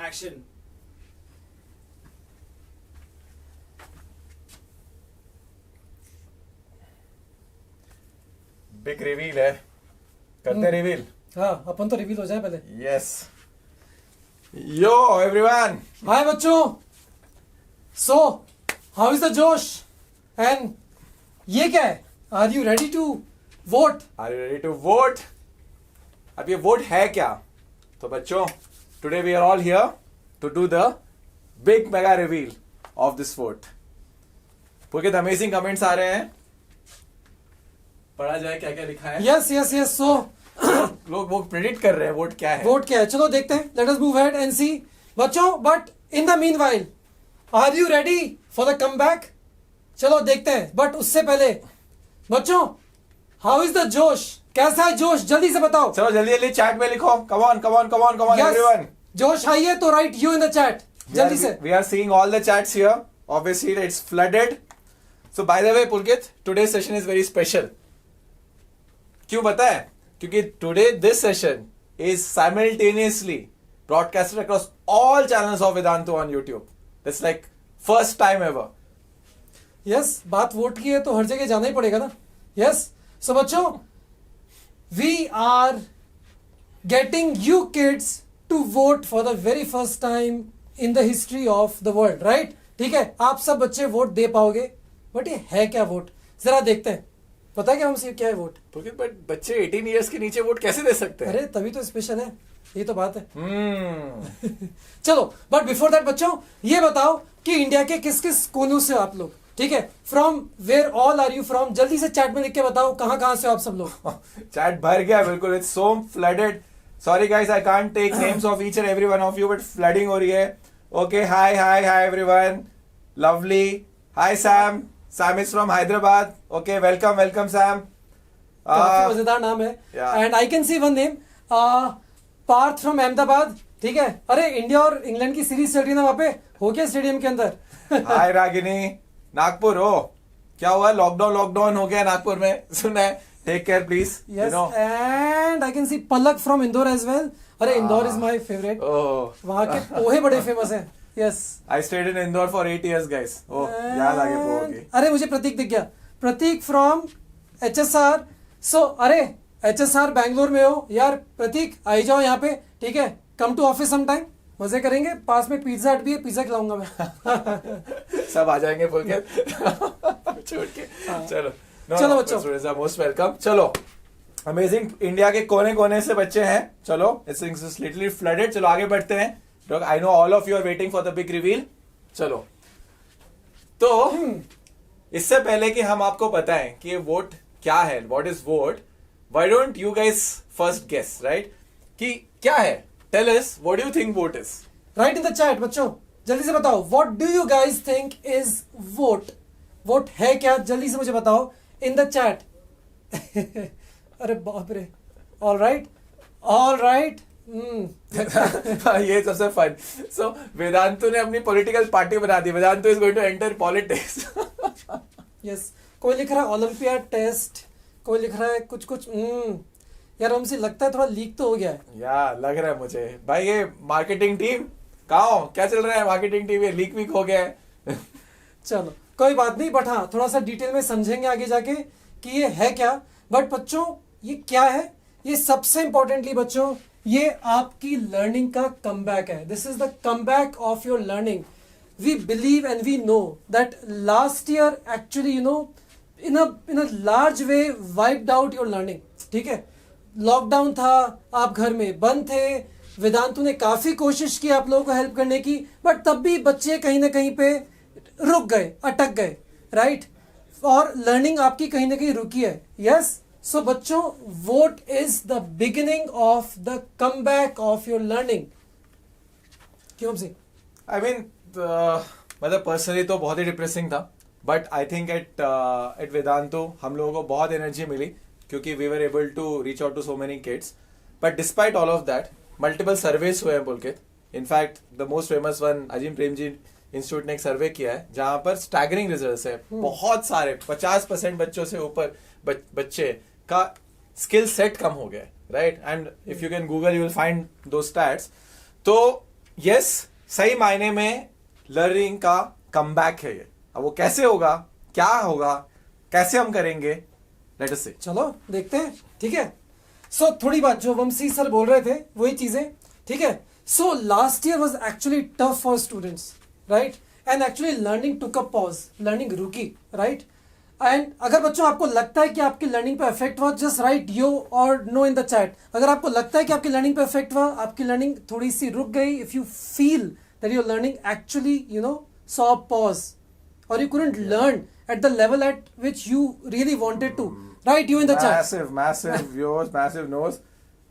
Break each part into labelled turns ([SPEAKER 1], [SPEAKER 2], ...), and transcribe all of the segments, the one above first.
[SPEAKER 1] action.
[SPEAKER 2] Big reveal है, करते reveal.
[SPEAKER 3] हाँ, अपन तो रिवील हो जाए पहले.
[SPEAKER 2] यस. यो एवरीवन.
[SPEAKER 3] हाय बच्चों. सो हाउ इज द जोश एंड ये क्या है? Are you ready to vote?
[SPEAKER 2] Are you ready to vote? अब ये वोट है क्या? तो बच्चों, today we are all here to do the big mega reveal of this vote. बहुत अमेजिंग कमेंट्स आ रहे हैं. पढ़ा जाए क्या क्या लिखा है.
[SPEAKER 3] Yes yes yes. सो
[SPEAKER 2] लोग वो प्रेडिक्ट कर रहे हैं वोट क्या है.
[SPEAKER 3] वोट क्या है? चलो देखते हैं. Let us move ahead and see. बच्चों, but in the meanwhile, are you ready for the comeback? चलो देखते हैं. बट उससे पहले बच्चों, हाउ इज द जोश? कैसा है जोश? जल्दी से बताओ.
[SPEAKER 2] चलो जल्दी जल्दी चैट में लिखो. Come on come on come on come on
[SPEAKER 3] Yes.
[SPEAKER 2] Everyone.
[SPEAKER 3] जोश हाई है तो right you in the chat. जल्दी से.
[SPEAKER 2] We are seeing all the chats here. Obviously, it's flooded. So, by the way, Pulkit, today's session is very special. क्यों पता है? क्योंकि today this session is simultaneously broadcasted across all channels of Vedantu on YouTube. That's like first time ever.
[SPEAKER 3] Yes, बात vote की है तो हर जगह जाना ही पड़ेगा ना. यस. सो बच्चों, we are getting you kids to vote for the very first time in the history of the world. Right? ठीक है, आप सब बच्चे वोट दे पाओगे. बट ये है क्या वोट? जरा देखते हैं. पता है क्या हमसे क्या है वोट?
[SPEAKER 2] Pulkit, but बच्चे 18 years के नीचे वोट कैसे दे सकते हैं?
[SPEAKER 3] अरे तभी तो स्पेशल है. ये तो बात है.
[SPEAKER 2] Hmm.
[SPEAKER 3] चलो, बट बिफोर दैट बच्चों, ये बताओ कि इंडिया के किस किस कोनों से हो आप लोग? ठीक है, from where all are you from? जल्दी से चैट में लिख के बताओ कहां कहां से हो आप सब लोग.
[SPEAKER 2] Chat भर गया बिल्कुल. It's so flooded. Sorry guys, I can't take names of each and every one of you, but flooding हो रही है. Okay, hi everyone. Lovely. Hi Sam. Sam is from Hyderabad. Okay, welcome Sam.
[SPEAKER 3] काफी मजेदार नाम है.
[SPEAKER 2] yeah.
[SPEAKER 3] And I can see one name, Parth from Ahmedabad. ठीक है. अरे इंडिया और इंग्लैंड की सीरीज चल रही है ना वहां पे, हो गया स्टेडियम के अंदर.
[SPEAKER 2] Hi रागिनी. नागपुर हो? क्या हुआ? लॉकडाउन हो गया नागपुर में, सुना है. Take care please.
[SPEAKER 3] Yes. And I can see Palak from Indore as well. अरे इंदौर इज माय फेवरेट. वहां के पोहे बड़े फेमस हैं. Yes.
[SPEAKER 2] I stayed in Indore for 8 years guys. Oh, याद आ गया पोहा की.
[SPEAKER 3] अरे मुझे प्रतीक दिख गया. प्रतीक फ्रॉम HSR. सो अरे HSR बैंगलोर में हो यार. प्रतीक आई जाओ यहाँ पे. ठीक है, come to office some time. मजे करेंगे. पास में पिज्जा हट भी है, पिज्जा खिलाऊंगा मैं.
[SPEAKER 2] सब आ जाएंगे Pulkit. छोड़ के. चलो.
[SPEAKER 3] चलो बच्चों.
[SPEAKER 2] Students are most welcome. चलो. अमेजिंग. इंडिया के कोने कोने से बच्चे हैं. चलो. It's literally flooded. चलो आगे बढ़ते हैं. I know all of you are waiting for the big reveal. चलो. तो इससे पहले कि हम आपको बताएं कि ये वोट क्या है, what is vote, why don't you guys first guess, right? कि क्या है? Tell us what do you think vote is?
[SPEAKER 3] Right in the chat बच्चों. जल्दी से बताओ, what do you guys think is vote? Vote है क्या? जल्दी से मुझे बताओ इन द चैट. अरे बाप रे. All right.
[SPEAKER 2] ये सबसे फन. सो वेदांतु ने अपनी पॉलिटिकल पार्टी बना दी. Vedantu is going to enter politics.
[SPEAKER 3] Yes. कोई लिख रहा है ओलंपियाड टेस्ट, कोई लिख रहा है कुछ. यार हमसे लगता है थोड़ा लीक तो हो गया है.
[SPEAKER 2] या लग रहा है मुझे भाई. ये मार्केटिंग टीम कहाँ हो? क्या चल रहा है मार्केटिंग टीम? ये लीक वीक हो गया है.
[SPEAKER 3] चलो कोई बात नहीं. बट हाँ, थोड़ा सा डिटेल में समझेंगे आगे जाके कि ये है क्या. बट बच्चों, ये क्या है? ये सबसे इंपॉर्टेंटली बच्चों, ये आपकी लर्निंग का कमबैक है. This is the comeback of your learning. We believe and we know that last year actually in a large way wiped out your learning. ठीक है, लॉकडाउन था, आप घर में बंद थे. वेदांतु ने काफी कोशिश की आप लोगों को हेल्प करने की, बट तब भी बच्चे कहीं ना कहीं पे रुक गए, अटक गए. राइट? और लर्निंग आपकी कहीं ना कहीं रुकी है. यस. सो बच्चों, vote is the beginning of the comeback of your learning. क्यों से?
[SPEAKER 2] आई मीन मतलब पर्सनली तो बहुत ही डिप्रेसिंग था. But I think at Vedantu हम लोगों को बहुत एनर्जी मिली क्योंकि we were able to reach out to so many kids. But despite all of that, multiple surveys हुए हैं Pulkit. In fact the most famous one Azim Premji institute ने एक सर्वे किया है जहां पर स्टैगरिंग रिजल्ट्स है. बहुत सारे 50% बच्चों से ऊपर बच्चे का स्किल सेट कम हो गया. Right? And if you can Google you will find दो स्टैट्स. तो यस, सही मायने में लर्निंग का कमबैक है ये। अब वो कैसे होगा, क्या होगा, कैसे हम करेंगे, लेट अस सी।
[SPEAKER 3] चलो देखते हैं, ठीक है। सो थोड़ी बात जो वंशी सर बोल रहे थे वही चीजें, ठीक है। So last year was actually tough for students, right, and actually learning took a pause, learning रुकी, राइट। एंड अगर बच्चों आपको लगता है कि आपकी लर्निंग पे इफेक्ट हुआ, जस्ट राइट यो और नो इन द चैट। अगर आपको लगता है कि आपकी लर्निंग पे इफेक्ट हुआ, आपकी लर्निंग थोड़ी सी रुक गई, if you feel that your learning actually saw a pause or you couldn't learn at the level at which you really wanted to, write you in the chat.
[SPEAKER 2] Massive viewers, massive no's.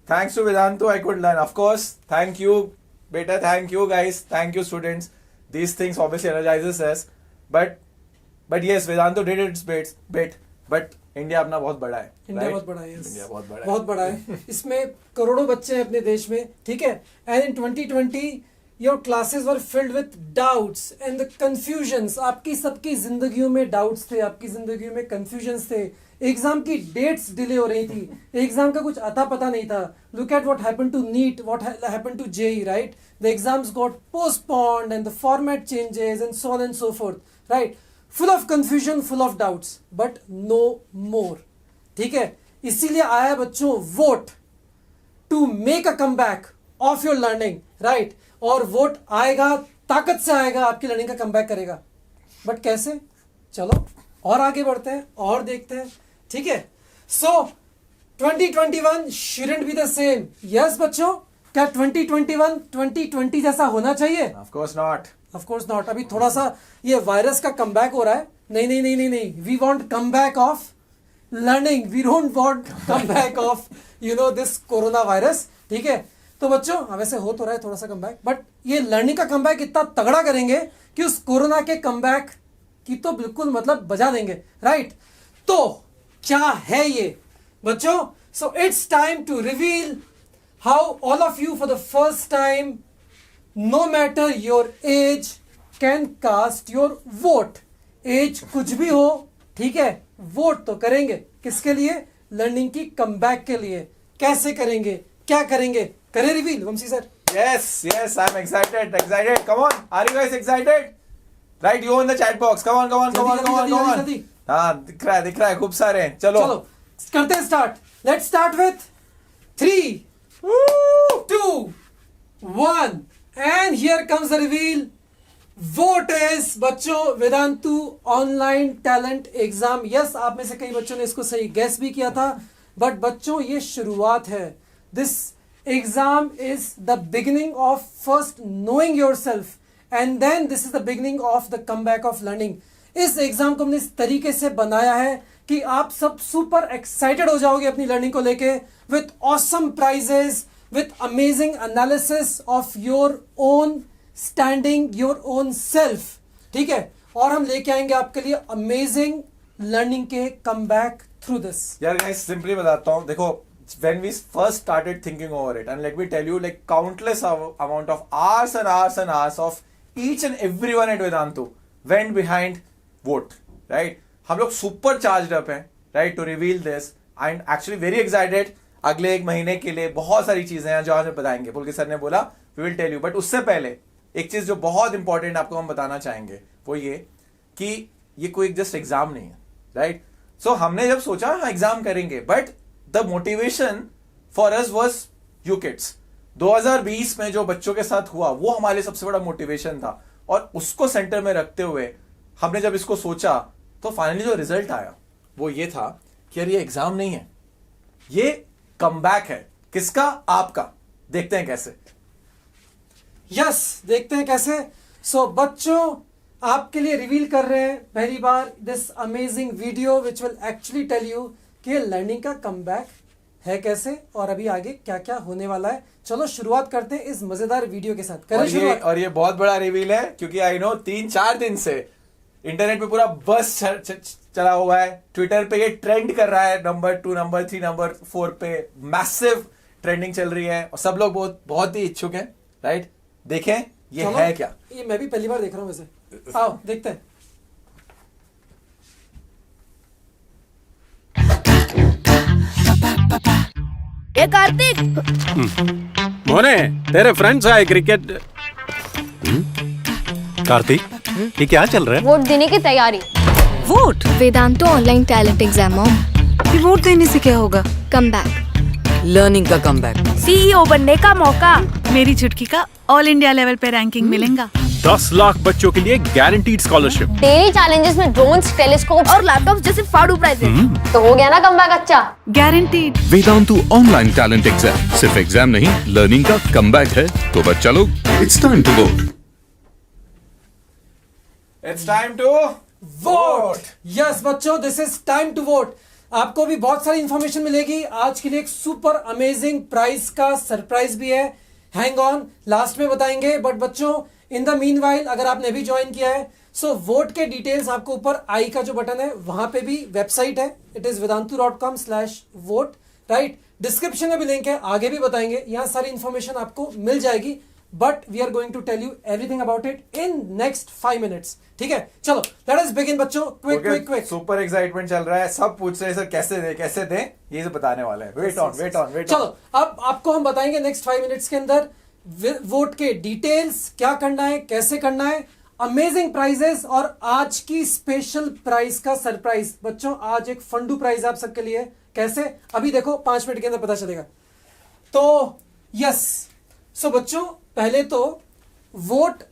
[SPEAKER 2] Thanks to Vedantu, I could learn. Of course, thank you, beta. Thank you, guys. Thank you, students. These things obviously energizes us. But yes, Vedantu did its bit. But India अपना बहुत बड़ा है.
[SPEAKER 3] India
[SPEAKER 2] right?
[SPEAKER 3] बहुत बड़ा है, yes.
[SPEAKER 2] India बहुत बड़ा है.
[SPEAKER 3] बहुत बड़ा है। इसमें करोड़ों बच्चे हैं अपने देश में, ठीक है। And in 2020 your classes were filled with doubts and the confusions. आपकी सबकी जिंदगियों में डाउट्स थे, आपकी जिंदगियों में कंफ्यूजन्स थे। एग्जाम की डेट्स डिले हो रही थी, एग्जाम का कुछ अता पता नहीं था। Look at what happened to NEET, what happened to JEE, right. The exams got postponed and the format changes and so on and so forth, right. Full of confusion, full of doubts, but no more, ठीक है। इसीलिए आया बच्चों vote to make a comeback of your learning, right. और vote आएगा, ताकत से आएगा, आपकी लर्निंग का कमबैक करेगा। बट कैसे, चलो और आगे बढ़ते हैं और देखते हैं, ठीक है। सो 2021 shouldn't be the same. Yes बच्चों, क्या 2021 2020 जैसा होना चाहिए?
[SPEAKER 2] Of course not.
[SPEAKER 3] Of course not. अभी थोड़ा सा ये वायरस का कमबैक हो रहा है। नहीं नहीं नहीं नहीं नहीं, we want comeback of learning, we don't want comeback of this corona virus, ठीक है। तो बच्चों वैसे हो तो रहा है थोड़ा सा कमबैक, बट ये लर्निंग का कमबैक इतना तगड़ा करेंगे कि उस कोरोना के कमबैक की तो बिल्कुल मतलब बजा देंगे, राइट। तो क्या है ये बच्चों? So it's time to reveal how all of you for the first time, no matter your age, can cast your vote. Age कुछ भी हो, ठीक है, वोट तो करेंगे। किसके लिए? लर्निंग की कमबैक के लिए। कैसे करेंगे, क्या करेंगे, करें reveal Vamshi sir?
[SPEAKER 2] Yes, I'm excited. Come on, are you guys excited? Write you in the chat box. Come on.
[SPEAKER 3] जल्दी।
[SPEAKER 2] हाँ, दिख रहा है खूब सारे हैं। चलो
[SPEAKER 3] करते हैं start. Let's start with 3, 2, 1 and here comes the reveal. Vote is बच्चों Vedantu online talent exam. Yes, आप में से कई बच्चों ने इसको सही गैस भी किया था, बट बच्चों ये शुरुआत है। This exam is the beginning of first knowing yourself and then this is the beginning of the comeback of learning. इस एग्जाम को हमने इस तरीके से बनाया है कि आप सब सुपर एक्साइटेड हो जाओगे अपनी लर्निंग को लेके, with awesome prices, with amazing analysis of your own standing, your own self, ठीक है। और हम लेके आएंगे आपके लिए अमेजिंग लर्निंग के कमबैक थ्रू दिस।
[SPEAKER 2] यार गाइस सिंपली बताता हूँ, देखो when we first started thinking over it, and let me tell you, like countless amount of hours and hours of each and everyone at Vedantu went behind vote, right? हम लोग super charged up हैं, right, to reveal this, and actually very excited। अगले 1 महीने के लिए बहुत सारी चीजें हैं जो आज हम बताएंगे। पुलकित सर ने बोला we will tell you, but उससे पहले एक चीज जो बहुत इंपॉर्टेंट आपको हम बताना चाहेंगे वो ये कि ये कोई जस्ट एग्जाम नहीं है, राइट। सो हमने जब सोचा एग्जाम करेंगे, but the motivation for us was you kids. 2020 में जो बच्चों के साथ हुआ वो हमारे लिए सबसे बड़ा मोटिवेशन था, और उसको सेंटर में रखते हुए हमने जब इसको सोचा तो फाइनली जो रिजल्ट आया वो ये था कि यार ये एग्जाम नहीं है, ये कमबैक है। किसका? आपका। देखते हैं कैसे।
[SPEAKER 3] यस, देखते हैं कैसे। सो बच्चों आपके लिए रिवील कर रहे हैं पहली बार this amazing video which will actually tell you कि लर्निंग का कमबैक है कैसे और अभी आगे क्या क्या होने वाला है। चलो शुरुआत करते हैं इस मजेदार वीडियो के साथ।
[SPEAKER 2] और ये बहुत बड़ा रिवील है, क्योंकि आई नो 3-4 दिन से इंटरनेट पे पूरा बस चला हुआ है। ट्विटर पे ये ट्रेंड कर रहा है, नंबर 2, नंबर 3, नंबर 4 पे मैसिव ट्रेंडिंग चल रही है, और सब लोग बहुत ही इच्छुक हैं, राइट। देखें ये है क्या।
[SPEAKER 3] ये मैं भी पहली बार देख रहा हूं वैसे। आओ देखते हैं।
[SPEAKER 1] ए कार्तिक मोने तेरे फ्रेंड्स आए क्रिकेट। कार्तिक ये क्या चल रहा है?
[SPEAKER 4] वोट देने की तैयारी।
[SPEAKER 5] Vote?
[SPEAKER 4] वेदांतो online talent exam mom.
[SPEAKER 5] ये वोट देने से क्या होगा?
[SPEAKER 4] Come back.
[SPEAKER 5] लर्निंग का कमबैक।
[SPEAKER 6] सीईओ बनने का मौका। मेरी छुटकी का ऑल इंडिया लेवल पे रैंकिंग मिलेगा।
[SPEAKER 1] 10 लाख बच्चों के लिए गारंटीड स्कॉलरशिप।
[SPEAKER 4] डेली चैलेंजेस में ड्रोन्स, टेलीस्कोप और लैपटॉप जैसे फाड़ू प्राइजेस। तो हो गया ना कमबैक अच्छा।
[SPEAKER 6] Guaranteed.
[SPEAKER 7] Vedantu online talent exam सिर्फ एग्जाम नहीं, लर्निंग का कमबैक है। तो बच्चा लोग, it's time to vote.
[SPEAKER 2] It's time to vote.
[SPEAKER 3] Yes बच्चों, this is time to vote. आपको भी बहुत सारी इंफॉर्मेशन मिलेगी। आज के लिए एक सुपर अमेजिंग प्राइस का सरप्राइज भी है। हैंग ऑन, लास्ट में बताएंगे। बट बच्चों, इन द मीनवाइल अगर आपने अभी ज्वाइन किया है, सो वोट के डिटेल्स आपको ऊपर आई का जो बटन है वहां पे भी वेबसाइट है, it is vedantu.com/vote, right. Description में भी लिंक है, आगे भी बताएंगे। यहाँ सारी इंफॉर्मेशन आपको मिल जाएगी, but we are going to tell you everything about it in next 5 minutes. ठीक है, चलो लेट अस बिगिन बच्चों। क्विक।
[SPEAKER 2] सुपर एक्साइटमेंट चल रहा है। सब पूछ रहे हैं सर कैसे दे ये सब बताने वाला है। Wait on.
[SPEAKER 3] चलो अब आपको हम बताएंगे नेक्स्ट 5 मिनट्स के अंदर वोट के डिटेल्स, क्या करना है, कैसे करना है, अमेजिंग प्राइजेस और आज की स्पेशल प्राइज का सरप्राइज। बच्चों, आज एक फंडू प्राइज आप सबके लिए। कैसे? अभी देखो, 5 मिनट के अंदर पता चलेगा। तो यस, सो बच्चों, पहले तो वोट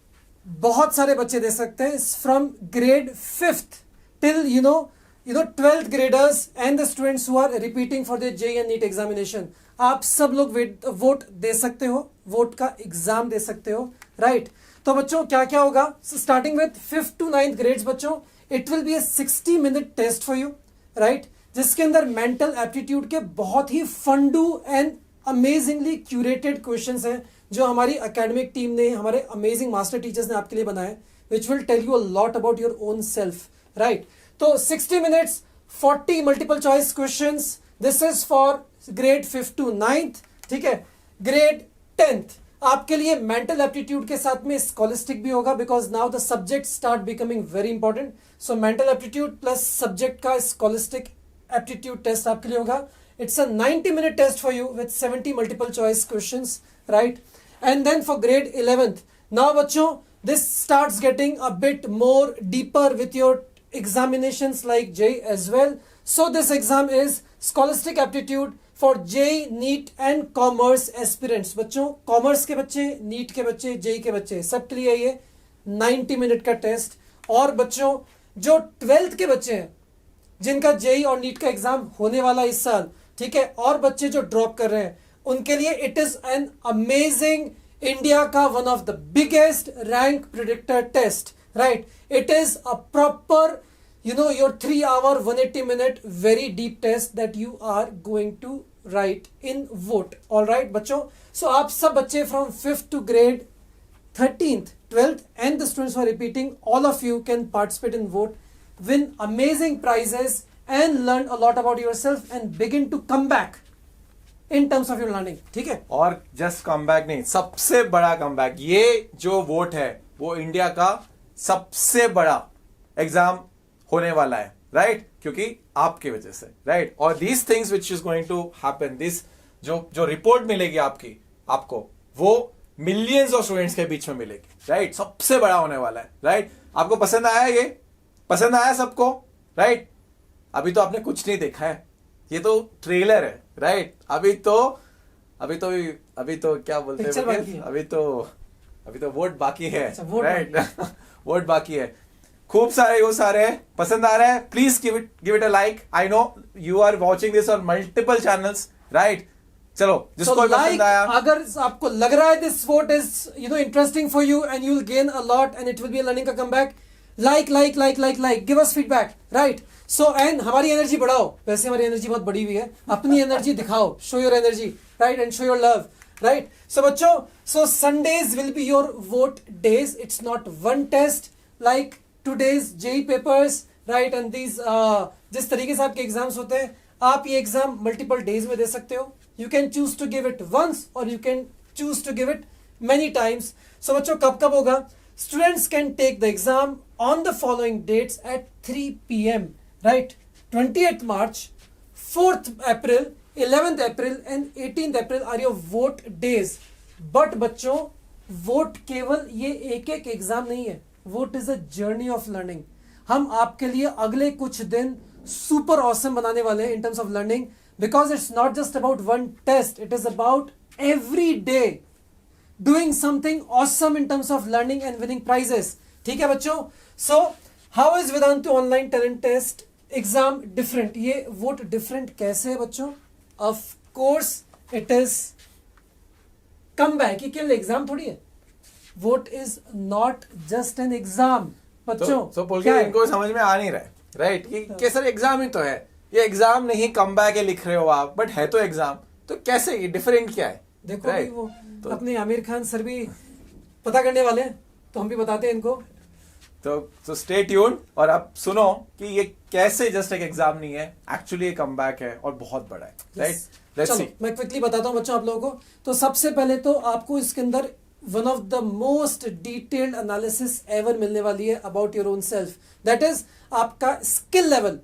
[SPEAKER 3] बहुत सारे बच्चे दे सकते हैं from grade 5th till you know 12th graders and the students who are repeating for the JEE and NEET examination. आप सब लोग वोट दे सकते हो, वोट का एग्जाम दे सकते हो, राइट। तो बच्चों क्या क्या होगा? Starting with 5th to 9th grades बच्चों, it will be a 60-minute test for you, right, जिसके अंदर मेंटल एप्टीट्यूड के बहुत ही फंडू एंड अमेजिंगली क्यूरेटेड क्वेश्चंस हैं जो हमारी एकेडमिक टीम ने, हमारे अमेजिंग मास्टर टीचर्स ने आपके लिए बनाए, which will tell you a lot about your own self, right. तो 60 minutes, 40 multiple choice questions. This is for grade 5th to 9th, ठीक है। ग्रेड 10th आपके लिए मेंटल एप्टीट्यूड के साथ में स्कॉलिस्टिक भी होगा, because now the subject start becoming very important. So mental aptitude plus subject का स्कॉलिस्टिक एप्टीट्यूड टेस्ट आपके लिए होगा। It's a 90-minute test for you with 70 multiple choice questions, right. And then for grade 11th, now बच्चों, this starts getting a bit more deeper with your examinations like JEE as well. So this exam is scholastic aptitude for JEE, NEET and commerce aspirants. बच्चों, commerce के बच्चे, NEET के बच्चे, JEE के बच्चे, सबके लिए ये 90 मिनट का टेस्ट। और बच्चों, जो 12th के बच्चे हैं जिनका JEE और नीट का एग्जाम होने वाला इस साल, ठीक है, और बच्चे जो ड्रॉप कर रहे हैं, उनके लिए it is an amazing, India का one of the biggest rank predictor test, right. It is a proper your 3 hour 180 minute very deep test that you are going to write in vote. All right बच्चों, so आप सब बच्चे from 5th to grade 13th, 12th and the students who are repeating, all of you can participate in vote, win amazing prizes and learn a lot about yourself and begin to come back in terms of your learning, ठीक है।
[SPEAKER 2] और just comeback नहीं, सबसे बड़ा comeback. ये जो vote है वो इंडिया का सबसे बड़ा एग्जाम होने वाला है, राइट, क्योंकि आपकी वजह से, राइट। और these things which is going to happen, this जो रिपोर्ट मिलेगी आपको वो मिलियंस ऑफ स्टूडेंट्स के बीच में मिलेगी, राइट। सबसे बड़ा होने वाला है, राइट। आपको पसंद आया? ये पसंद आया सबको, राइट। अभी तो आपने कुछ नहीं देखा है, ये तो ट्रेलर है, राइट। अभी तो क्या बोलते हैं, अभी तो वोट बाकी है, राइट। वोट बाकी है। खूब सारे पसंद आ रहा है, please give it a like. I know you are watching this on multiple channels, right. चलो, जिसको पसंद आया,
[SPEAKER 3] अगर आपको लग रहा है this vote is interesting for you and you will gain a lot and it will be a learning का comeback, like give us feedback, right. So and हमारी एनर्जी बढ़ाओ। वैसे हमारी एनर्जी बहुत बढ़ी हुई है, अपनी एनर्जी दिखाओ, show your energy, right, and show your love, right. So बच्चों, so Sundays will be your vote days. It's not one test like today's JEE papers, right, and these जिस तरीके से आपके एग्जाम्स होते हैं, आप ये एग्जाम मल्टीपल डेज में दे सकते हो। You can choose to give it once और you can choose to give it many times. So बच्चों, कब होगा? Students can take the exam on the following dates at 3 p.m. right? 28th March, 4th April, 11th April and 18th April are your vote days. But बच्चों vote केवल ये एक एक exam नहीं है, vote is a journey of learning. हम आपके लिए अगले कुछ दिन सुपर ऑसम बनाने वाले हैं in terms of learning, because it's not just about one test, it is about every day doing something awesome in terms of learning and winning prizes. ठीक है बच्चों? So how is Vedantu online talent test exam different? ये vote different कैसे है बच्चों? Of course it is come back. ये केवल exam थोड़ी है, vote is not just an exam बच्चों।
[SPEAKER 2] तो
[SPEAKER 3] क्या
[SPEAKER 2] पुलकित
[SPEAKER 3] है?
[SPEAKER 2] इनको समझ में आ नहीं रहा है, राइट? कि सर एग्जाम ही तो है, ये एग्जाम नहीं कम बैक लिख रहे हो आप, बट है तो एग्जाम, तो कैसे ये डिफरेंट क्या है?
[SPEAKER 3] देखो भाई
[SPEAKER 2] Right.
[SPEAKER 3] वो
[SPEAKER 2] तो-
[SPEAKER 3] अपने आमिर खान सर भी पता करने वाले हैं, तो हम भी बताते हैं इनको।
[SPEAKER 2] तो स्टे ट्यून्ड और अब सुनो कि ये कैसे जस्ट एक एग्जाम नहीं है, एक्चुअली ये कमबैक है और बहुत बड़ा है, राइट? लेट्स
[SPEAKER 3] चलो
[SPEAKER 2] सी।
[SPEAKER 3] मैं क्विकली बताता हूं बच्चों आप लोगों को। तो सबसे पहले तो आपको इसके अंदर one of the most detailed analysis ever मिलने वाली है about your own self. That is आपका skill level,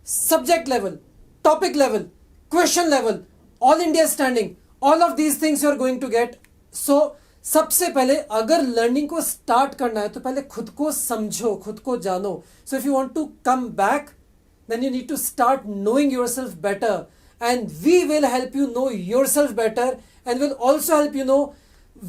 [SPEAKER 3] subject level, topic level, question level, all India standing, all of these things you are going to get. So सबसे पहले अगर learning को start करना है तो पहले खुद को समझो, खुद को जानो। So if you want to come back then you need to start knowing yourself better, and we will help you know yourself better, and will also help you know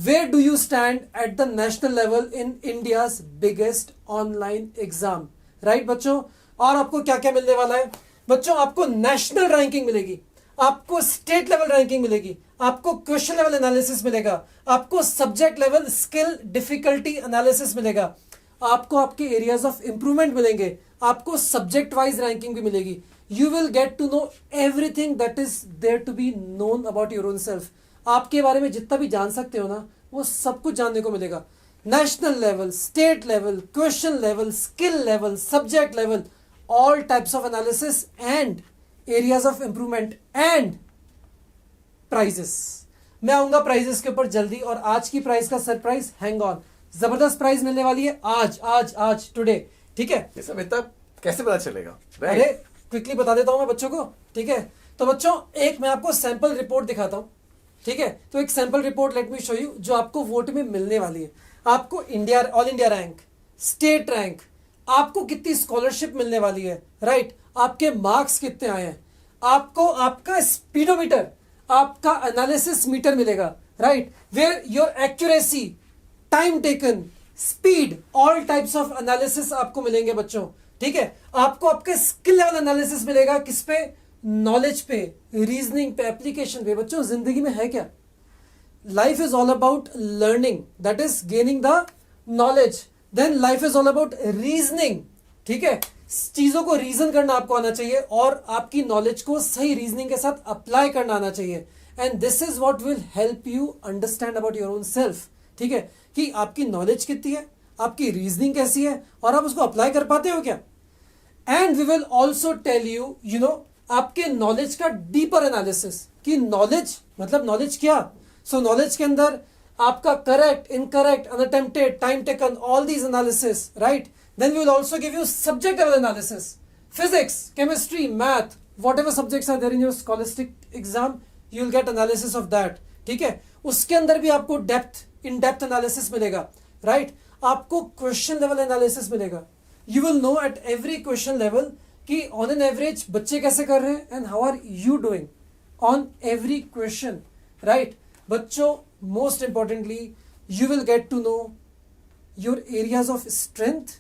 [SPEAKER 3] where do you stand at the national level in India's biggest online exam, right बच्चों? और आपको क्या क्या मिलने वाला है बच्चों? आपको नेशनल रैंकिंग मिलेगी, आपको स्टेट लेवल रैंकिंग मिलेगी, आपको क्वेश्चन लेवल एनालिसिस मिलेगा, आपको subject level skill difficulty analysis मिलेगा, आपको आपके एरियाज ऑफ इंप्रूवमेंट मिलेंगे, आपको सब्जेक्ट वाइज रैंकिंग भी मिलेगी। You will get to know everything that is there to be known about your own self. आपके बारे में जितना भी जान सकते हो ना, वो सब कुछ जानने को मिलेगा। National level, state level, question level, skill level, subject level, all types of analysis and areas of improvement and prizes. मैं आऊंगा प्राइजेस के ऊपर जल्दी, और आज की प्राइस का सरप्राइज, हैंग ऑन, जबरदस्त प्राइज मिलने वाली है आज टुडे। ठीक है?
[SPEAKER 2] ये सब इतना कैसे पता चलेगा,
[SPEAKER 3] अरे
[SPEAKER 2] राइट?
[SPEAKER 3] क्विकली बता देता हूं मैं बच्चों को। ठीक है? तो बच्चों एक मैं आपको सैंपल रिपोर्ट दिखाता हूं। ठीक है? तो एक sample report let me show you, जो आपको वोट में मिलने वाली है। आपको India, all India rank, state rank, आपको कितनी स्कॉलरशिप मिलने वाली है, राइट? आपके मार्क्स कितने आए हैं, आपको आपका स्पीडोमीटर, आपका एनालिसिस मीटर मिलेगा, right? Where your accuracy, time taken, speed, all types of analysis आपको मिलेंगे बच्चों। ठीक है? आपको आपके स्किल लेवल एनालिसिस मिलेगा, किस पे? नॉलेज पे, रीजनिंग पे, एप्लीकेशन पे। बच्चों जिंदगी में है क्या? Life is all about learning, that is gaining the knowledge. Then life is all about reasoning. ठीक है? चीजों को रीजन करना आपको आना चाहिए, और आपकी नॉलेज को सही रीजनिंग के साथ अप्लाई करना आना चाहिए। And this is what will help you understand about your own self. ठीक है? कि आपकी नॉलेज कितनी है, आपकी रीजनिंग कैसी है, और आप उसको अप्लाई कर पाते हो क्या? And we will also tell you, you know, आपके नॉलेज का डीपर एनालिसिस, कि नॉलेज मतलब नॉलेज क्या। सो नॉलेज के अंदर आपका correct, incorrect, unattempted, time taken, all these analysis, right? Then we will also give you subject level analysis, physics, chemistry, math, whatever subjects are there in your scholastic exam, you will get analysis of that. ठीक है? उसके अंदर भी आपको depth, इन depth analysis मिलेगा, right? आपको question level analysis मिलेगा। You will know at every question level कि ऑन एन एवरेज बच्चे कैसे कर रहे हैं, and how are you doing on every question, right? बच्चों most importantly you will get to know your areas of strength,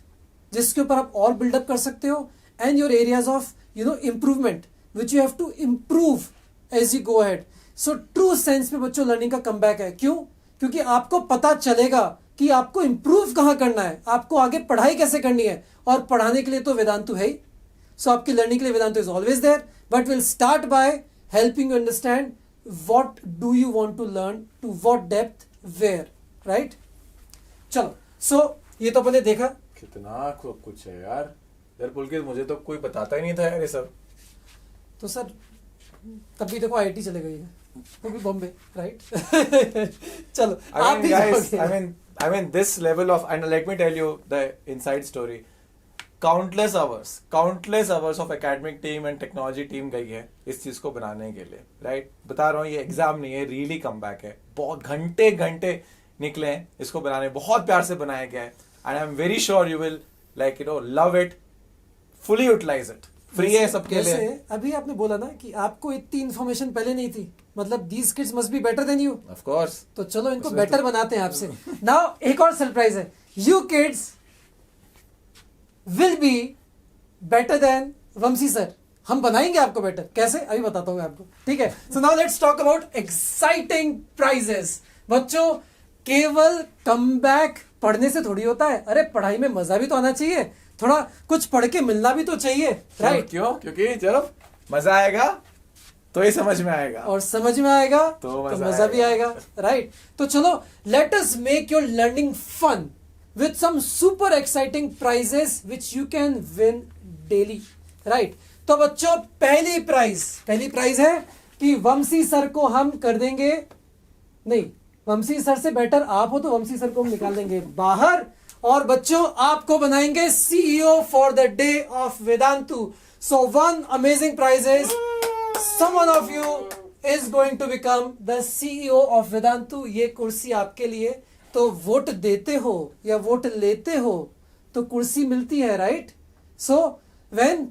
[SPEAKER 3] जिसके ऊपर आप और बिल्डअप कर सकते हो, and your areas of you know improvement which you have to improve as you go ahead. So true sense में बच्चों learning का कमबैक है। क्यों? क्योंकि आपको पता चलेगा कि आपको इंप्रूव कहां करना है, आपको आगे पढ़ाई कैसे करनी है, और पढ़ाने के लिए तो वेदांतु है ही। सो आपकी लर्निंग के लिए Vedantu is always there, but will start by helping you understand what do you want to learn, to what depth, where, right? चलो, सो ये तो पहले देखा।
[SPEAKER 2] कितना कुछ है यार पुलकित, मुझे तो कोई बताता ही नहीं था यार ये सब।
[SPEAKER 3] तो सर तभी देखो IIT चले गई है, वो भी बॉम्बे, राइट? चलो
[SPEAKER 2] I mean, this level of, and let me tell you the inside story. Countless hours of academic team and technology team गई है इस चीज को बनाने के लिए, राइट? बता रहा हूँ, ये एग्जाम नहीं है, रियली कम बैक है। बहुत घंटे निकले हैं इसको बनाने, बहुत प्यार से बनाया गया है, and I am very sure you will like love it, fully utilize it. Free है सबके लिए।
[SPEAKER 3] जैसे अभी आपने बोला ना कि आपको इतनी इन्फॉर्मेशन पहले नहीं थी, मतलब these kids must be better then you.
[SPEAKER 2] Of course.
[SPEAKER 3] तो चलो इनको बेटर बनाते हैं आपसे। नाउ एक और सरप्राइज है, you kids will be better than Vanshi sir. हम बनाएंगे आपको बेटर, कैसे अभी बताता हूँ मैं आपको, ठीक है? So now let's talk about exciting prices. बच्चों, केवल कमबैक पढ़ने से थोड़ी होता है, अरे पढ़ाई में मजा भी तो आना चाहिए, थोड़ा कुछ पढ़ के मिलना भी तो चाहिए, राइट?
[SPEAKER 2] क्यों? क्योंकि जब मजा आएगा तो ही समझ में आएगा,
[SPEAKER 3] और समझ में आएगा
[SPEAKER 2] तो
[SPEAKER 3] मजा भी आएगा, राइट? तो चलो, let us make your learning fun with some super exciting prizes which you can win daily, right? तो बच्चों, पहली प्राइज है कि वंशी सर को हम कर देंगे, नहीं, वंशी सर से बेटर आप हो तो वंशी सर को हम निकाल देंगे बाहर, और बच्चों आपको बनाएंगे CEO for the day of Vedantu. So one amazing prize is someone of you is going to become the CEO of Vedantu. ये कुर्सी आपके लिए, तो वोट देते हो या वोट लेते हो तो कुर्सी मिलती है, right? So when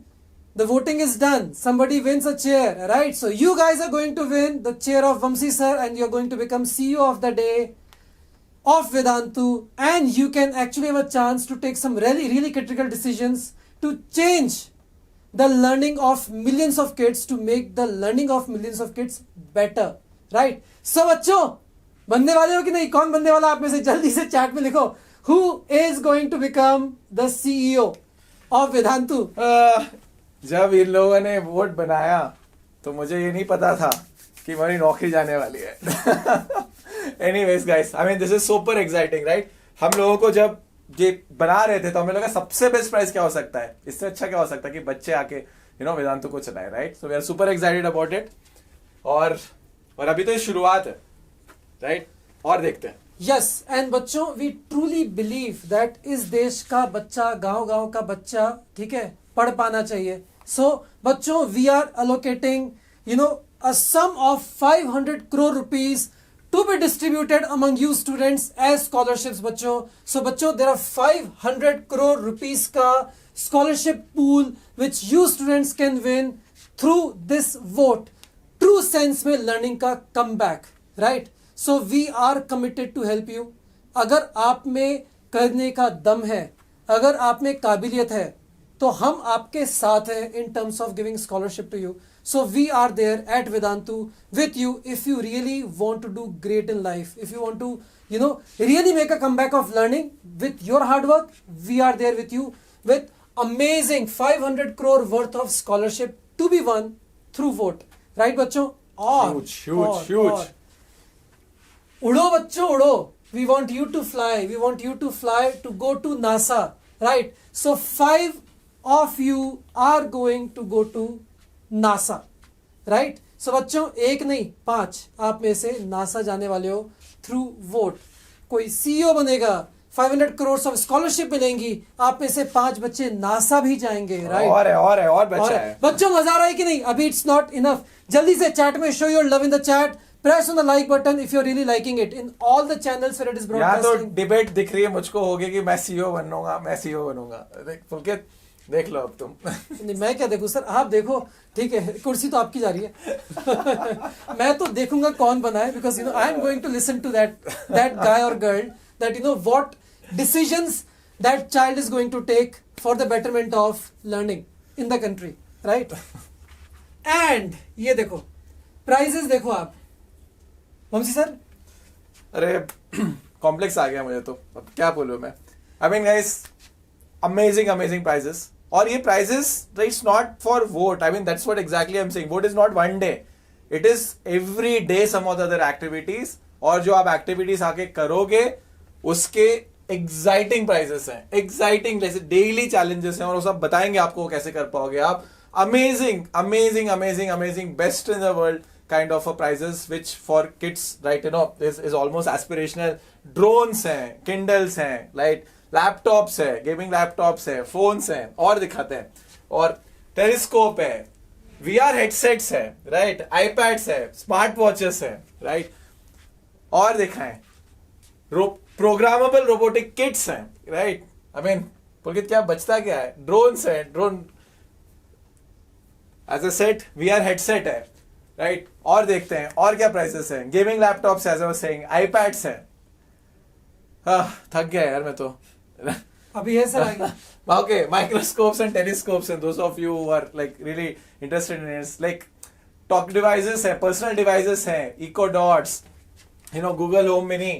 [SPEAKER 3] the voting is done, somebody wins a chair, right? So you guys are going to win the chair of Vamsi sir and you're going to become CEO of the day of Vedantu, and you can actually have a chance to take some really critical decisions to change the learning of millions of kids, to make the learning of millions of kids better, right? So बच्चों, बनने वाले हो कि नहीं? कौन बनने वाला आप में से? जल्दी से चैट में लिखो, who is going to become the CEO of Vedantu?
[SPEAKER 2] जब इन लोगों ने वोट बनाया तो मुझे ये नहीं पता था कि मेरी नौकरी जाने वाली है। Anyways guys, I mean this is super exciting, right? हम लोगों को जब ये बना रहे थे तो हमें लगा सबसे बेस्ट प्राइस क्या हो सकता है, इससे अच्छा क्या हो सकता है कि बच्चे आके वेदांतु को चलाए, right? So we are super excited about it, और अभी तो ये शुरुआत है, राइट? और देखते हैं।
[SPEAKER 3] यस, एंड बच्चों, वी ट्रूली बिलीव दैट इस देश का बच्चा, गांव का बच्चा, ठीक है, पढ़ पाना चाहिए। सो बच्चों, we are allocating a sum of 500 crore rupees to be distributed among you students as scholarships, बच्चों। So बच्चों, there are 500 crore rupees का scholarship pool which you students can win through this vote। True sense में learning का comeback, right? So we are committed to help you। अगर आप में करने का दम है, अगर आप में काबिलियत है, तो हम आपके साथ हैं in terms of giving scholarship to you। So we are there at Vedantu with you if you really want to do great in life, if you want to really make a comeback of learning with your hard work, we are there with you with amazing 500 crore worth of scholarship to be won through vote, right बच्चों? और
[SPEAKER 2] huge।
[SPEAKER 3] उड़ो बच्चों, उड़ो। We want you to fly, we want you to fly to go to NASA, right? So 5 of you are going to go to NASA, right? So बच्चों, एक नहीं 5 आप में से नासा जाने वाले हो थ्रू वोट। कोई CEO बनेगा, 500 करोड़ ऑफ स्कॉलरशिप मिलेंगी, आप में से 5 बच्चे नासा भी जाएंगे, राइट?
[SPEAKER 2] और बच्चा है।
[SPEAKER 3] बच्चों, मजा आ रहा है कि नहीं? अभी इट्स नॉट इनफ, जल्दी से चैट में show your love in the chat, press on the like button if you're really liking it in all the channels where it is
[SPEAKER 2] यहाँ तो
[SPEAKER 3] broadcasting।
[SPEAKER 2] डिबेट दिख रही है मुझको, होगी कि मैं CEO बनूंगा। देख पुलकित, देख लो अब तुम।
[SPEAKER 3] नहीं, मैं क्या देखूं सर, आप देखो, ठीक है, कुर्सी तो आपकी जा रही है। मैं तो देखूंगा कौन बना है, because I am going to listen to that guy और girl, that what decisions that child is going to take for the betterment of learning in the country, right? And ये देखो, प्राइजेस देखो आप, वंशी सर।
[SPEAKER 2] अरे complex आ गया मुझे तो, अब क्या बोलूं मैं। I mean guys, amazing prizes, और ये prizes it's not for vote. I mean that's what exactly I am saying. Vote is not one day, it is every day some of the other activities, और जो आप activities आके करोगे उसके exciting prizes हैं, exciting जैसे daily challenges हैं, और वो सब बताएंगे आपको कैसे कर पाओगे आप। Amazing best in the world kind of a prizes which for kids, right, is almost aspirational. Drones हैं, Kindles हैं, right? लैपटॉप्स है, गेमिंग लैपटॉप्स है, फोन्स हैं, और दिखाते हैं, और टेलीस्कोप है, VR हेडसेट्स है, राइट, आईपैड्स है, स्मार्ट वॉचेस है, राइट, और दिखाएं प्रोग्रामेबल रोबोटिक किट्स हैं, राइट। आई मीन पुलकित क्या बचता क्या है, ड्रोन्स है, drone as a set, VR headset है, राइट, और देखते हैं और क्या प्राइसेस हैं, gaming laptops as I was saying, iPads हैं। थक गया यार मैं तो।
[SPEAKER 3] अभी है सर आगे।
[SPEAKER 2] Okay, microscopes and telescopes, and those of you who are like really interested in it, like talk devices हैं, personal devices हैं, Echo Dots, Google Home Mini,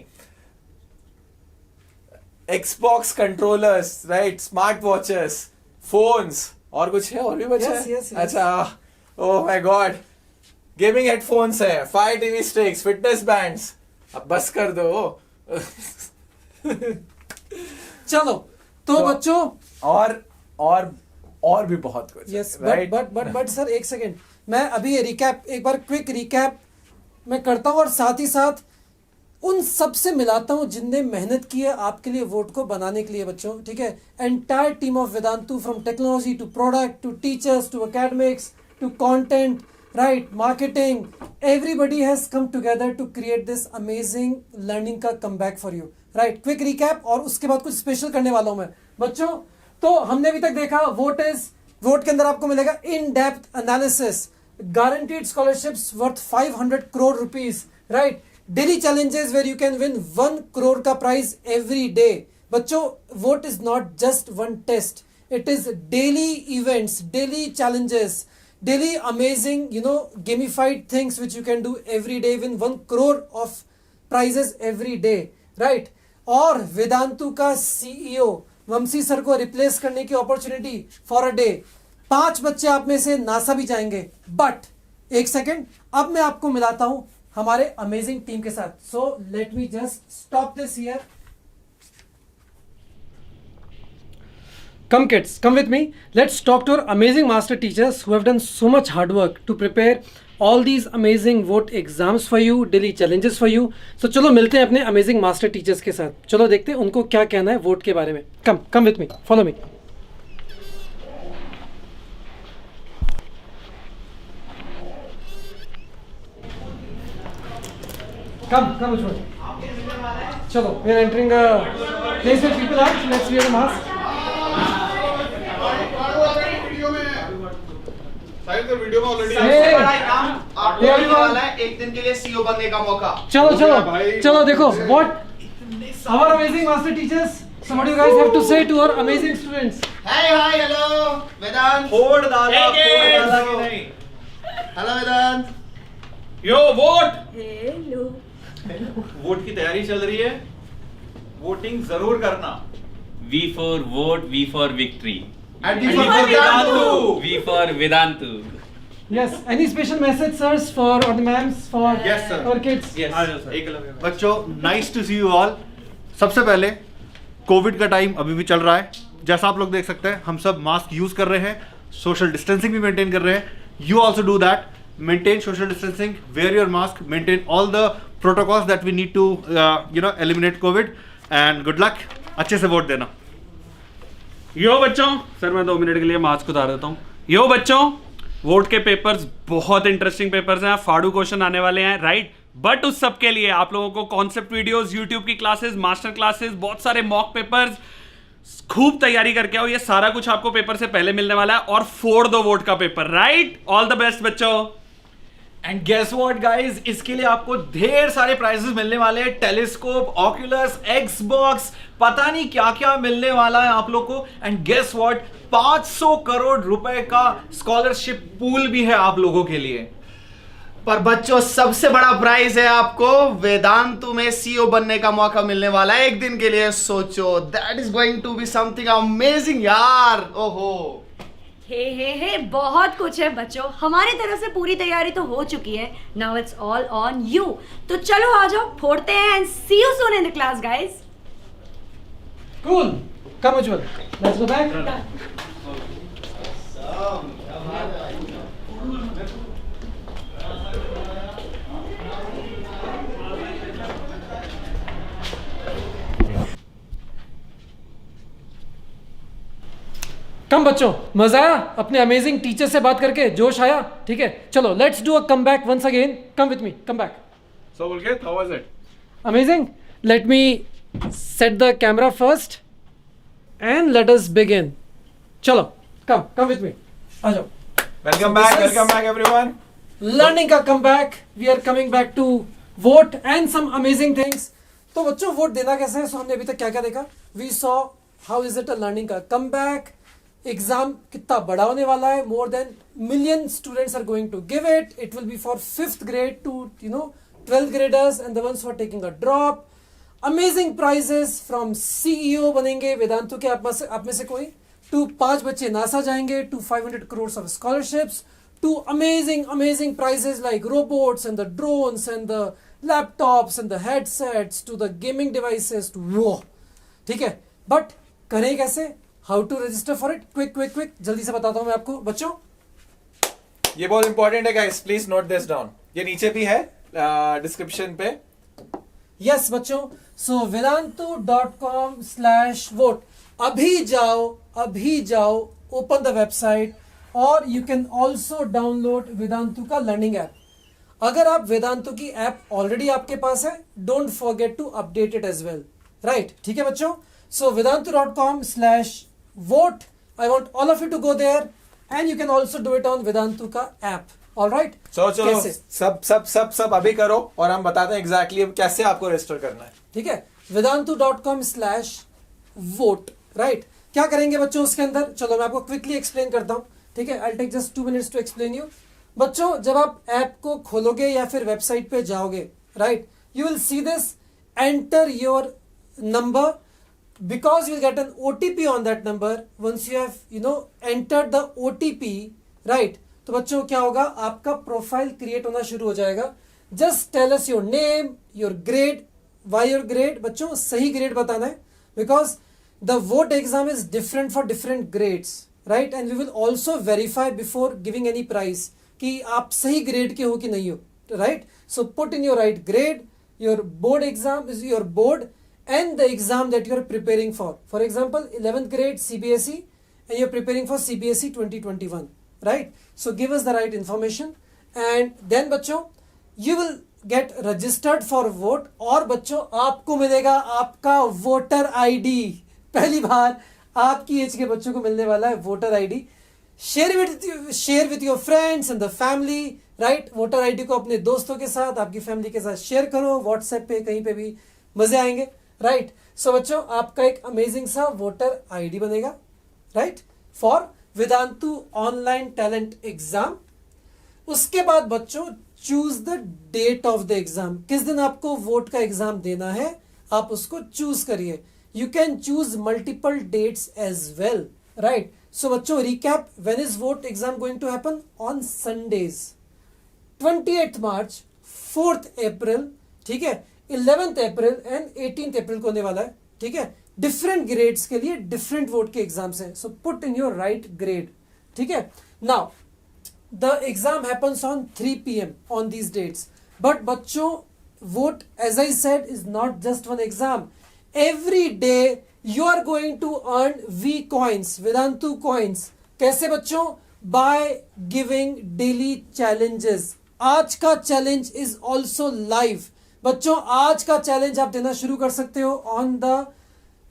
[SPEAKER 2] Xbox controllers, right, smart watches, phones, और कुछ है, और भी बचा है?
[SPEAKER 3] Yes.
[SPEAKER 2] अच्छा, oh my god, gaming headphones हैं, Fire TV sticks, fitness bands, अब बस कर दो।
[SPEAKER 3] चलो तो बच्चों,
[SPEAKER 2] और भी बहुत कुछ,
[SPEAKER 3] यस,
[SPEAKER 2] right?
[SPEAKER 3] बट सर एक सेकेंड, मैं अभी ये रिकैप, एक बार क्विक रिकैप मैं करता हूँ और साथ ही साथ उन सब से मिलाता हूँ जिनने मेहनत की है आपके लिए वोट को बनाने के लिए बच्चों, ठीक है। Entire team of Vedantu, from technology to product to teachers to academics to content, right, marketing, everybody has come together to create this amazing learning का comeback for you, right. Quick recap और उसके बाद कुछ स्पेशल करने वाला हूं मैं बच्चों। तो हमने अभी तक देखा वोट के अंदर आपको मिलेगा in depth analysis, guaranteed scholarships worth 500 crore rupees, right, daily challenges where you can win 1 crore का प्राइज एवरी डे। बच्चों, vote is not just one test, it is daily events, daily challenges, daily amazing gamified things which you can do every day, win 1 crore of prizes every day, right। और वेदांतु का CEO वंशी sir को replace करने की opportunity for a day, 5 बच्चे आप में से NASA भी जाएंगे। बट एक सेकेंड, अब मैं आपको मिलाता हूं हमारे अमेजिंग टीम के साथ। So let me just stop this here. Come kids, come with me. Let's talk to our amazing master teachers who have done so much hard work to prepare all these amazing vote exams for you, daily challenges for you. So चलो मिलते हैं अपने amazing master teachers के साथ। चलो देखते हैं उनको क्या कहना है वोट के बारे में। Come with me, follow me. Come which one? चलो, we are entering a place where people are. Let's wear a mask.
[SPEAKER 8] Video में ऑलरेडी
[SPEAKER 3] Hey,
[SPEAKER 8] आपको मिलने वाला है एक दिन के लिए सीईओ बनने का मौका।
[SPEAKER 3] चलो देखो what our amazing master teachers, so what do you guys have to say to our amazing students?
[SPEAKER 8] Hi hello Vedant, फोड़ डाला कि नहीं? Hello Vedant,
[SPEAKER 9] yo vote, hello, vote की तैयारी चल रही है, वोटिंग जरूर करना।
[SPEAKER 10] V for vote, V for victory.
[SPEAKER 8] and V for Vedantu.
[SPEAKER 10] V for Vedantu.
[SPEAKER 3] Yes, any special message sirs for or the ma'ams for
[SPEAKER 8] Yes, sir.
[SPEAKER 3] our kids?
[SPEAKER 10] Yes.
[SPEAKER 8] बच्चों, nice to see you all. सबसे पहले Covid का time अभी भी चल रहा है, जैसा आप लोग देख सकते हैं हम सब मास्क यूज कर रहे हैं, सोशल डिस्टेंसिंग भी मेंटेन कर रहे हैं। You also do that, maintain social distancing, wear your mask, maintain all the protocols that we need to eliminate Covid, and good luck. अच्छे से वोट देना।
[SPEAKER 9] यो बच्चों, सर मैं 2 मिनट के लिए मास्क उतार देता हूँ। यो बच्चों, वोट के पेपर्स बहुत इंटरेस्टिंग पेपर्स हैं, फाड़ू क्वेश्चन आने वाले हैं, राइट। बट उस सब के लिए आप लोगों को कॉन्सेप्ट वीडियोस, यूट्यूब की क्लासेस, मास्टर क्लासेस, बहुत सारे मॉक पेपर्स, खूब तैयारी करके आओ। ये सारा कुछ आपको पेपर से पहले मिलने वाला है, और फोड़ दो वोट का paper, right. All the best बच्चों।
[SPEAKER 11] एंड गेस व्हाट गाइस, इसके लिए आपको ढेर सारे प्राइजेस मिलने वाले हैं, टेलीस्कोप, ऑक्यूलस, एक्सबॉक्स, पता नहीं क्या क्या मिलने वाला है आप लोग को। एंड गेस व्हाट, 500 करोड़ रुपए का स्कॉलरशिप पूल भी है आप लोगों के लिए।
[SPEAKER 8] पर बच्चों, सबसे बड़ा प्राइज है आपको वेदांतु में सीईओ बनने का मौका मिलने वाला है एक दिन के लिए। सोचो, that is going to be something amazing यार। ओहो,
[SPEAKER 12] हे बहुत कुछ है बच्चों, हमारी तरफ से पूरी तैयारी तो हो चुकी है। Now it's all on you. तो चलो आ जाओ, फोड़ते हैं, and see you soon in the class guys.
[SPEAKER 3] Cool. Come Ujjwal. Let's go back. Come बच्चों, मजा आया अपने अमेजिंग टीचर से बात करके, जोश आया? ठीक है, चलो let's do a come back once again. Come with me, come back.
[SPEAKER 2] So Pulkit, how was it?
[SPEAKER 3] Amazing. Let me set the camera first and let us begin. चलो, come with me. आ जाओ.
[SPEAKER 2] Welcome back everyone.
[SPEAKER 3] Learning का comeback. We are coming back to vote and some amazing things. तो बच्चों vote देना कैसे है? सो हमने अभी तक क्या क्या देखा? We saw how is it a learning का comeback. एग्जाम कितना बड़ा होने वाला है. More than million students are going to give it. It will be for 5th grade to 12th graders and the ones who are taking a drop. Amazing prizes from CEO बनेंगे वेदांतु के आप में से कोई. to 5 बच्चे NASA जाएंगे. to 500 crores of scholarships. to amazing prizes like robots and the drones and the laptops and the headsets to the gaming devices to वो. ठीक है, बट करें कैसे? How to register for it? Quick जल्दी से बताता हूं मैं आपको बच्चों.
[SPEAKER 2] ये बहुत इंपॉर्टेंट है guys, please note this down. ये नीचे भी है डिस्क्रिप्शन पे.
[SPEAKER 3] यस बच्चों, सो vedantu.com/vote. अभी जाओ, ओपन द वेबसाइट और you can also download Vedantu का लर्निंग ऐप. अगर आप वेदांतु की ऐप ऑलरेडी आपके पास है, don't forget to update it as well. Right, ठीक है बच्चों. So vedantu.com/vote. I want all of you to go there and you can also do it on Vedantu का ऐप. All right?
[SPEAKER 2] चलो सब अभी करो और हम बताते हैं एग्जैक्टली कैसे आपको रजिस्टर करना है.
[SPEAKER 3] ठीक है, vedantu.com/vote. राइट, क्या करेंगे बच्चों उसके अंदर? चलो मैं आपको क्विकली एक्सप्लेन करता हूं. ठीक है, I'll take just 2 minutes to explain you. बच्चों जब आप ऐप को खोलोगे या फिर वेबसाइट पे जाओगे, right, you will see this enter your number because you'll get an OTP on that number. Once you have entered the OTP, right, तो बच्चों क्या होगा? आपका प्रोफाइल क्रिएट होना शुरू हो जाएगा. Just tell us your name, your grade. Why your grade? बच्चों सही ग्रेड बताना है, because the vote exam is different for different grades, right, and we will also verify before giving any prize कि आप सही ग्रेड के हो कि नहीं हो. Right, so put in your right grade. Your board exam is your board and the exam that you are preparing for. For example, 11th grade CBSE and you're preparing for CBSE 2021, right? So give us the right information and then बच्चों you will get registered for vote और बच्चों आपको मिलेगा आपका voter ID. पहली बार आपकी as के बच्चों को मिलने वाला है voter ID. Share with your friends and the family, right. Voter ID को अपने दोस्तों के साथ, आपकी फैमिली के साथ शेयर करो, व्हाट्सएप पे कहीं पे भी, मजे आएंगे, राइट. सो बच्चों आपका एक अमेजिंग सा वोटर आईडी बनेगा, right, for Vedantu online talent exam. उसके बाद बच्चों choose the date of the exam. किस दिन आपको वोट का एग्जाम देना है आप उसको चूज करिए. You can choose multiple dates as well, right. So बच्चों recap, when is vote exam going to happen? On Sundays. 28th March, 4th April, ठीक है, 11th अप्रैल एंड 18th अप्रैल को होने वाला है. ठीक है, डिफरेंट ग्रेड्स के लिए डिफरेंट वोट के एग्जाम्स हैं. सो put in your right grade. ठीक है, now the exam happens on 3 PM on these dates. But बच्चों vote, as I said, is not just one exam. Every day you are going to earn V coins, Vedantu coins. कैसे बच्चों? By giving daily challenges. आज का challenge is also live. बच्चों आज का challenge आप देना शुरू कर सकते हो on the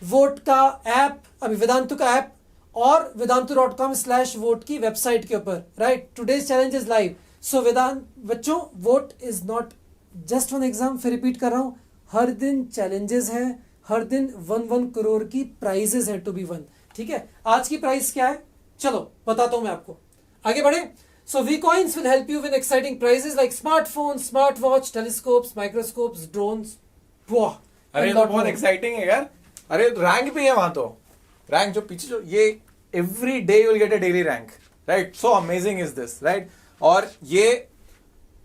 [SPEAKER 3] vote का ऐप, अभी वेदांतु का ऐप और vedantu.com/vote की वेबसाइट के ऊपर, right. Today's challenge is live. So बच्चों vote is not just one exam. फिर रिपीट कर रहा हूं, हर दिन चैलेंजेस हैं, हर दिन 1 करोड़ की प्राइजेस हैं टू बी वन. ठीक है, आज की प्राइस क्या है चलो बताता हूं मैं आपको. आगे बढ़े. So we coins will help you with exciting prizes like smartphone, smart watch, telescopes, microscopes, drones. वाह,
[SPEAKER 2] अरे तो बहुत एक्साइटिंग है यार. अरे रैंक भी है वहां. तो रैंक जो पीछे जो ये every day you will get a daily rank, right. So amazing is this, right. और ये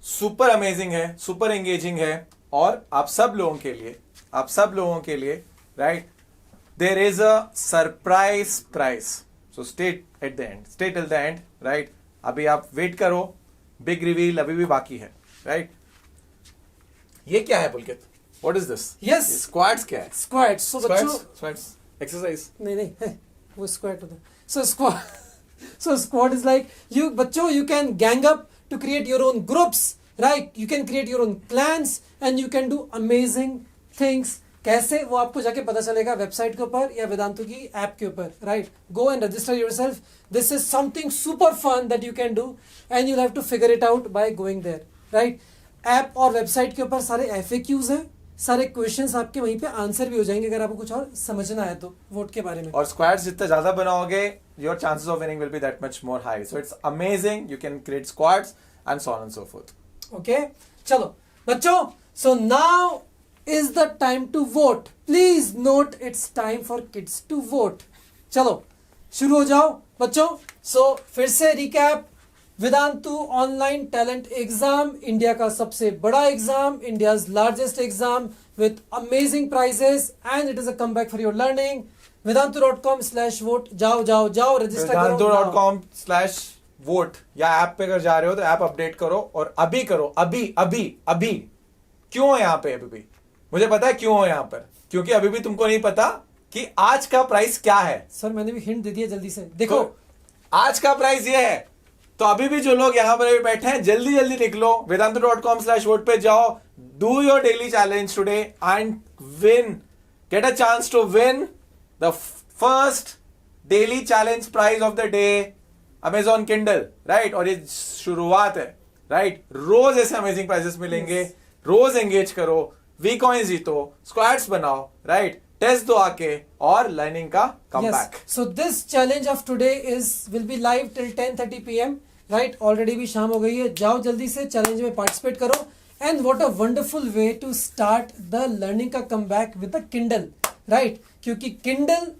[SPEAKER 2] सुपर अमेजिंग है, सुपर एंगेजिंग है. और आप सब लोगों के लिए, right, there is a surprise prize. So stay at the end, stay till the end, right. अभी आप वेट करो, बिग रिवील अभी भी बाकी है, राइट. ये क्या है Pulkit? What is this?
[SPEAKER 3] Yes,
[SPEAKER 2] squats क्या है?
[SPEAKER 3] स्क्वाट्स. सो बच्चों
[SPEAKER 2] स्क्वाट्स एक्सरसाइज
[SPEAKER 3] नहीं है, वो स्क्वाट होता है. So squad is like you बच्चों, you can gang up to create your own groups, right? You can create your own clans and you can do amazing things. कैसे, वो आपको जाके पता चलेगा वेबसाइट के ऊपर या वेदांतु की ऐप के ऊपर, right? Go and register yourself. This is something super fun that you can do and you have to figure it out by going there, right? App और वेबसाइट के ऊपर सारे FAQs हैं, सारे क्वेश्चंस आपके वहीं पे आंसर भी हो जाएंगे अगर आपको कुछ और समझना है तो वोट के बारे में.
[SPEAKER 2] और स्क्वाड्स जितने ज्यादा बनाओगे, your chances of winning will be that much more high. So it's amazing. You can create squads and so on and so forth.
[SPEAKER 3] Okay, चलो बच्चों, so now is the time to vote. Please note it's time for kids to vote. चलो शुरू हो जाओ बच्चों. So फिर से recap. Vedantu online talent exam, India का सबसे बड़ा exam, India's largest exam with amazing prizes and it is a comeback for your learning. vedantu.com/vote. जाओ जाओ जाओ रजिस्टर करो.
[SPEAKER 2] vedantu.com/vote या ऐप पे अगर जा रहे हो तो ऐप अपडेट करो और अभी करो. अभी अभी अभी क्यों हो यहाँ पे? अभी भी मुझे पता है क्यों हो यहाँ पर, क्योंकि अभी भी तुमको नहीं पता कि आज का प्राइस क्या है.
[SPEAKER 3] सर मैंने भी हिंट दे दिया, जल्दी से देखो.
[SPEAKER 2] तो आज का प्राइस ये है. तो अभी भी जो लोग यहाँ पर बैठे हैं, जल्दी जल्दी निकलो, vedantu.com/vote पे जाओ, do your daily challenge today and win, get a chance to win the first daily challenge prize of the day, Amazon Kindle, right? और ये शुरुआत है, राइट? रोज ऐसे अमेजिंग प्राइजेस मिलेंगे. रोज एंगेज करो, वी कॉइंस जीतो, स्क्वाड्स बनाओ, राइट? टेस्ट दो आके और लर्निंग का comeback.
[SPEAKER 3] So this challenge of today will be live till 10:30 PM, right? Already भी शाम हो गई है. जाओ जल्दी से चैलेंज में पार्टिसिपेट करो. And what a wonderful way to start the learning का comeback with the Kindle, right? क्योंकि Kindle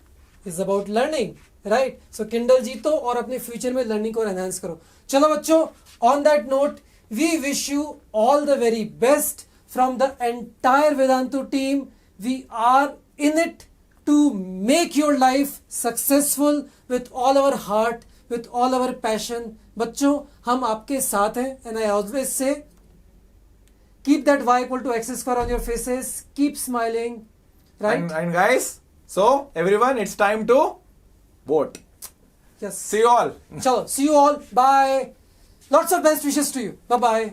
[SPEAKER 3] is about learning, right? So Kindle जीतो और अपने फ्यूचर में लर्निंग को एनहांस करो. चलो बच्चों, on that note we wish you all the very best from the entire Vedantu team. We are in it to make your life successful with all our heart, with all our passion. बच्चों हम आपके साथ हैं and I always say keep that y=x square on your faces, keep smiling, right?
[SPEAKER 2] And guys, so everyone, it's time to vote.
[SPEAKER 3] Yes.
[SPEAKER 2] See you all.
[SPEAKER 3] चलो, see you all. Bye. Lots of best wishes to you. Bye bye.